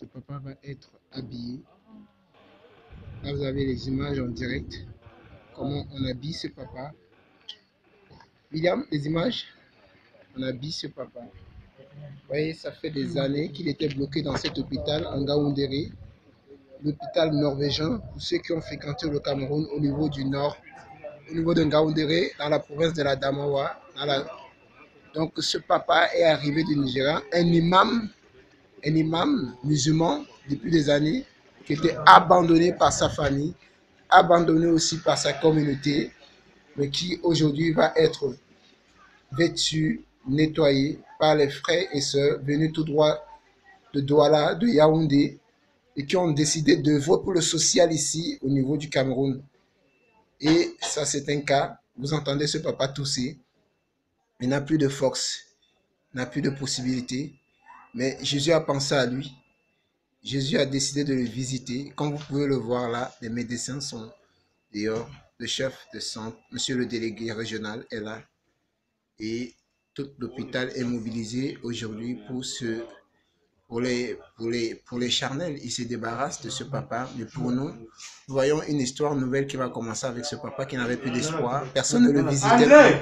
ce papa va être habillé. Là, vous avez les images en direct. Comment on habille ce papa. William, les images, on habille ce papa. Vous voyez, ça fait des années qu'il était bloqué dans cet hôpital en Ngaoundéré, l'hôpital norvégien, pour ceux qui ont fréquenté le Cameroun au niveau du nord, au niveau de Ngaoundéré, dans la province de la Damawa. Donc ce papa est arrivé du Nigeria, un imam musulman depuis des années, qui était abandonné par sa famille, abandonné aussi par sa communauté, mais qui aujourd'hui va être vêtu, nettoyé par les frères et sœurs venus tout droit de Douala, de Yaoundé, et qui ont décidé d'œuvrer pour le social ici au niveau du Cameroun. Et ça, c'est un cas. Vous entendez ce papa tousser. Il n'a plus de force, n'a plus de possibilité. Mais Jésus a pensé à lui. Jésus a décidé de le visiter. Comme vous pouvez le voir là, les médecins sont dehors. Le chef de centre, monsieur le délégué régional est là. Et tout l'hôpital est mobilisé aujourd'hui pour les charnels. Ils se débarrassent de ce papa. Mais pour nous, nous voyons une histoire nouvelle qui va commencer avec ce papa qui n'avait plus d'espoir. Personne ne le visitait plus.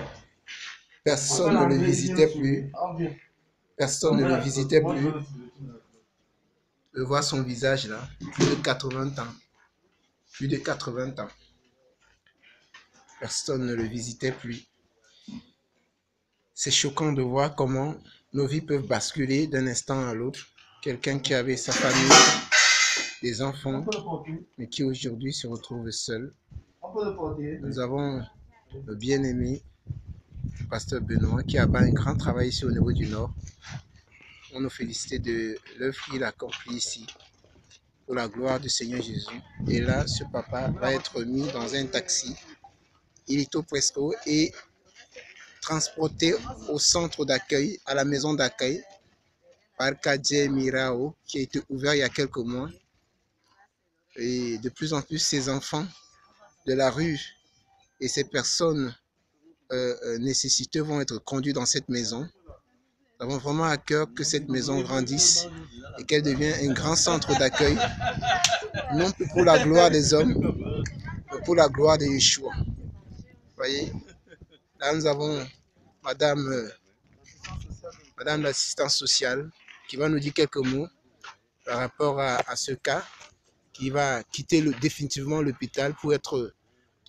Personne ne le visitait plus. Personne ne le visitait plus. Je vois son visage là. Plus de 80 ans. Plus de 80 ans. Personne ne le visitait plus. C'est choquant de voir comment nos vies peuvent basculer d'un instant à l'autre. Quelqu'un qui avait sa famille, des enfants, mais qui aujourd'hui se retrouve seul. Nous avons le bien-aimé pasteur Benoît qui a fait un grand travail ici au niveau du Nord. On nous félicite de l'œuvre qu'il accomplit ici pour la gloire du Seigneur Jésus. Et là, ce papa va être mis dans un taxi illico presto et transporté au centre d'accueil, à la maison d'accueil, par Kadje Mirao, qui a été ouvert il y a quelques mois. Et de plus en plus, ces enfants de la rue et ces personnes nécessiteuses vont être conduits dans cette maison. Nous avons vraiment à cœur que cette maison grandisse et qu'elle devienne un grand centre d'accueil, non plus pour la gloire des hommes, mais pour la gloire de Yeshua. Vous voyez, là nous avons Madame l'assistante sociale qui va nous dire quelques mots par rapport à ce cas, qui va quitter définitivement l'hôpital pour être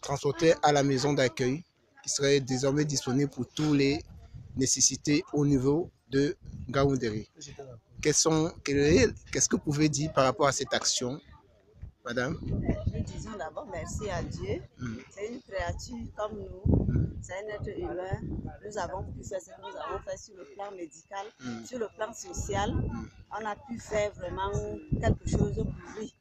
transporté à la maison d'accueil, qui serait désormais disponible pour toutes les nécessités au niveau de Ngaoundéré. Qu'est-ce que vous pouvez dire par rapport à cette action, madame? Nous disons d'abord merci à Dieu. C'est une créature comme nous, c'est un être humain. Nous avons pu faire ce que nous avons fait sur le plan médical, sur le plan social. On a pu faire vraiment quelque chose pour lui.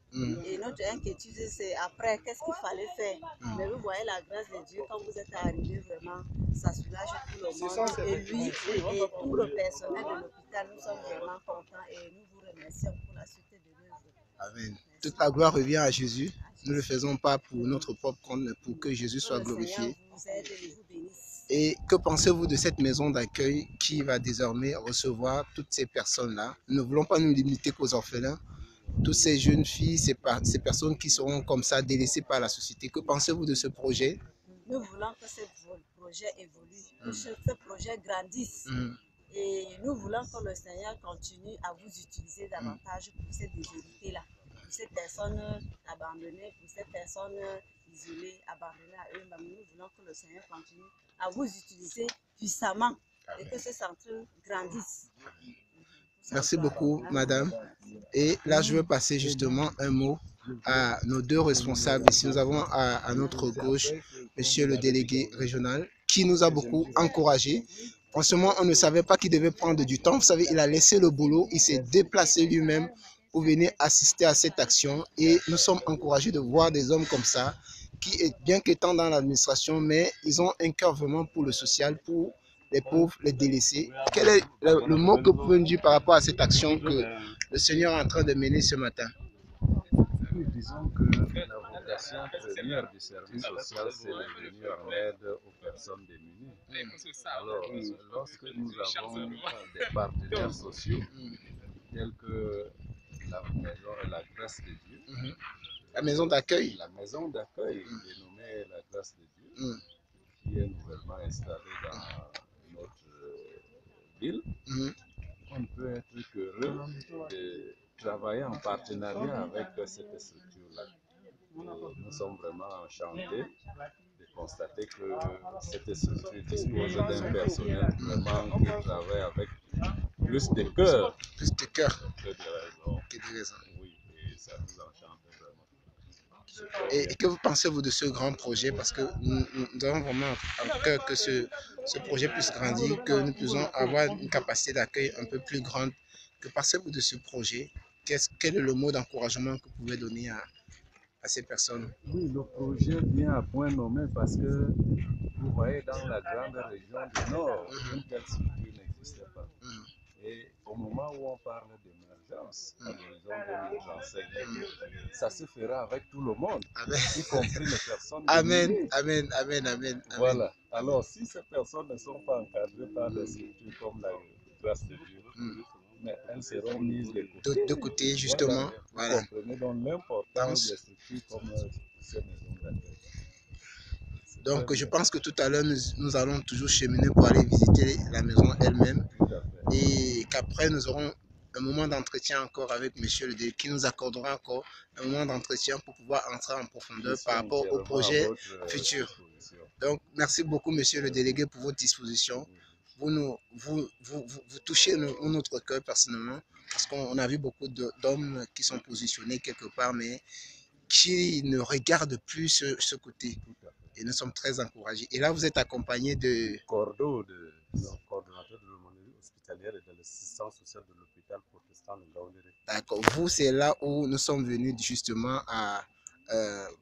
Et notre inquiétude, c'est après, qu'est-ce qu'il fallait faire. Mais vous voyez la grâce de Dieu, quand vous êtes arrivé, vraiment, ça soulage tout le monde. Et lui et tout le personnel de l'hôpital, nous sommes vraiment contents et nous vous remercions pour la suite de l'œuvre. Amen. Toute la gloire revient à Jésus. Nous ne le faisons pas pour notre propre compte, mais pour que Jésus soit glorifié. Et que pensez-vous de cette maison d'accueil qui va désormais recevoir toutes ces personnes-là? Nous ne voulons pas nous limiter qu'aux orphelins. Toutes ces jeunes filles, ces personnes qui seront comme ça délaissées par la société. Que pensez-vous de ce projet? Nous voulons que ce projet évolue, que ce projet grandisse. Et nous voulons que le Seigneur continue à vous utiliser davantage pour cette déshérité-là, pour ces personnes abandonnées, pour ces personnes isolées, abandonnées à eux-mêmes. Nous voulons que le Seigneur continue à vous utiliser puissamment et que ce centre grandisse. Merci beaucoup, madame. Et là, je veux passer justement un mot à nos deux responsables ici. Nous avons à notre gauche, monsieur le délégué régional, qui nous a beaucoup encouragés. Franchement, on ne savait pas qu'il devait prendre du temps. Vous savez, il a laissé le boulot, il s'est déplacé lui-même pour venir assister à cette action. Et nous sommes encouragés de voir des hommes comme ça, qui, bien qu'étant dans l'administration, mais ils ont un cœur vraiment pour le social, pour les pauvres, les délaissés. Quel est le mot que vous pouvez nous dire par rapport à cette action que le Seigneur est en train de mener ce matin? Nous disons que la vocation première du service social, c'est de venir en aide aux personnes démunies. Alors, lorsque nous avons des partenaires sociaux, tels que la grâce de Dieu. La maison d'accueil. La maison d'accueil dénommée la grâce de Dieu, qui est nouvellement installée dans notre ville. On ne peut être qu'heureux de travailler en partenariat avec cette structure-là. Nous sommes vraiment enchantés de constater que cette structure dispose d'un personnel vraiment qui travaille avec plus de cœur. Plus de cœur que de raison. Oui, et ça nous enchante vraiment. Et que vous pensez-vous de ce grand projet? Parce que nous avons vraiment à cœur que ce projet puisse grandir, que nous puissions avoir une capacité d'accueil un peu plus grande. Que pensez-vous de ce projet? Quel est le mot d'encouragement que vous pouvez donner à ces personnes? Oui, le projet vient à point nommé parce que vous voyez, dans la grande région du Nord, une telle structure n'existait pas. Et au moment où on parle d'émergence, à l'horizon 2035, ça se fera avec tout le monde, y compris les personnes. Amen, amen, amen, amen. Voilà. Alors, si ces personnes ne sont pas encadrées par des structures comme la grâce de Dieu, mais elles seront mises de côté, justement. Voilà. Vous comprenez donc l'importance des structures comme ces maisons d'accueil. Donc, je pense que tout à l'heure, nous allons toujours cheminer pour aller visiter la maison elle-même. Et qu'après, nous aurons un moment d'entretien encore avec monsieur le délégué qui nous accordera encore un moment d'entretien pour pouvoir entrer en profondeur par rapport au projet futur. Donc, merci beaucoup, monsieur le délégué, pour votre disposition. Vous touchez notre cœur personnellement, parce qu'on a vu beaucoup d'hommes qui sont positionnés quelque part, mais qui ne regardent plus ce côté. Et nous sommes très encouragés. Et là, vous êtes accompagné de... Cordeau, coordonnateur de l'aumônerie hospitalière et de l'assistance sociale de l'hôpital protestant de Ngaoundéré. D'accord. Vous, c'est là où nous sommes venus justement à...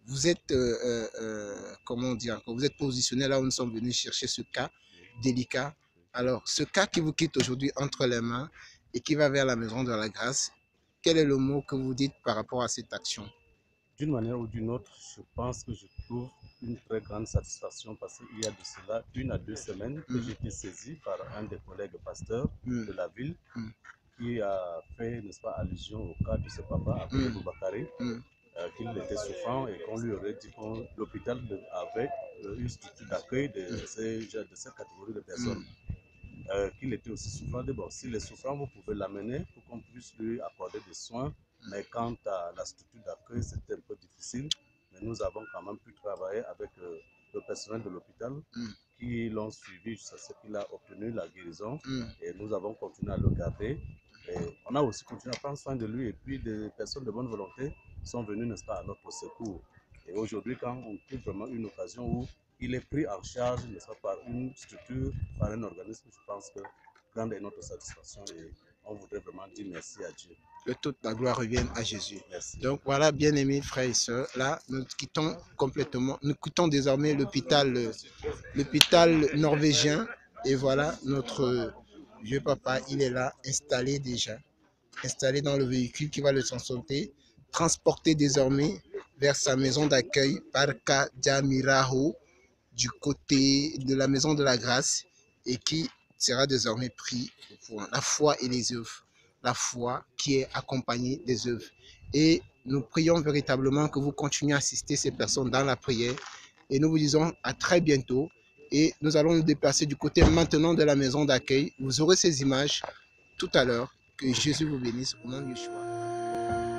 vous êtes, comment dire, vous êtes positionné là où nous sommes venus chercher ce cas délicat. Alors, ce cas qui vous quitte aujourd'hui entre les mains et qui va vers la maison de la grâce, quel est le mot que vous dites par rapport à cette action? D'une manière ou d'une autre, je pense que je trouve une très grande satisfaction parce qu'il y a de cela 1 à 2 semaines que j'ai été saisi par un des collègues pasteurs de la ville qui a fait, n'est-ce pas, allusion au cas de ce papa, Abdel Boubacaré, qu'il était souffrant et qu'on lui aurait dit que l'hôpital avait une structure d'accueil de cette catégorie de personnes. Qu'il était aussi souffrant. Bon, s'il est souffrant, vous pouvez l'amener pour qu'on puisse lui accorder des soins. Mais quant à la structure d'accueil, c'était un peu difficile. Mais nous avons quand même pu travailler avec le personnel de l'hôpital qui l'ont suivi jusqu'à ce qu'il a obtenu la guérison. Et nous avons continué à le garder. Et on a aussi continué à prendre soin de lui. Et puis des personnes de bonne volonté sont venues, n'est-ce pas, à notre secours. Et aujourd'hui, quand on trouve vraiment une occasion où il est pris en charge, n'est-ce pas, par une structure, par un organisme, je pense que grande est notre satisfaction et on voudrait vraiment dire merci à Dieu. Que toute la gloire revienne à Jésus. Merci. Donc voilà, bien-aimés frères et sœurs, là, nous quittons complètement, nous quittons désormais l'hôpital norvégien. Et voilà, notre vieux papa, il est là, installé déjà, installé dans le véhicule qui va le transporter désormais vers sa maison d'accueil, Parca Diamiraho, du côté de la maison de la grâce, et qui sera désormais pris pour la foi et les œuvres. La foi qui est accompagnée des œuvres. Et nous prions véritablement que vous continuez à assister ces personnes dans la prière. Et nous vous disons à très bientôt. Et nous allons nous déplacer du côté maintenant de la maison d'accueil. Vous aurez ces images tout à l'heure. Que Jésus vous bénisse au nom de Yeshua.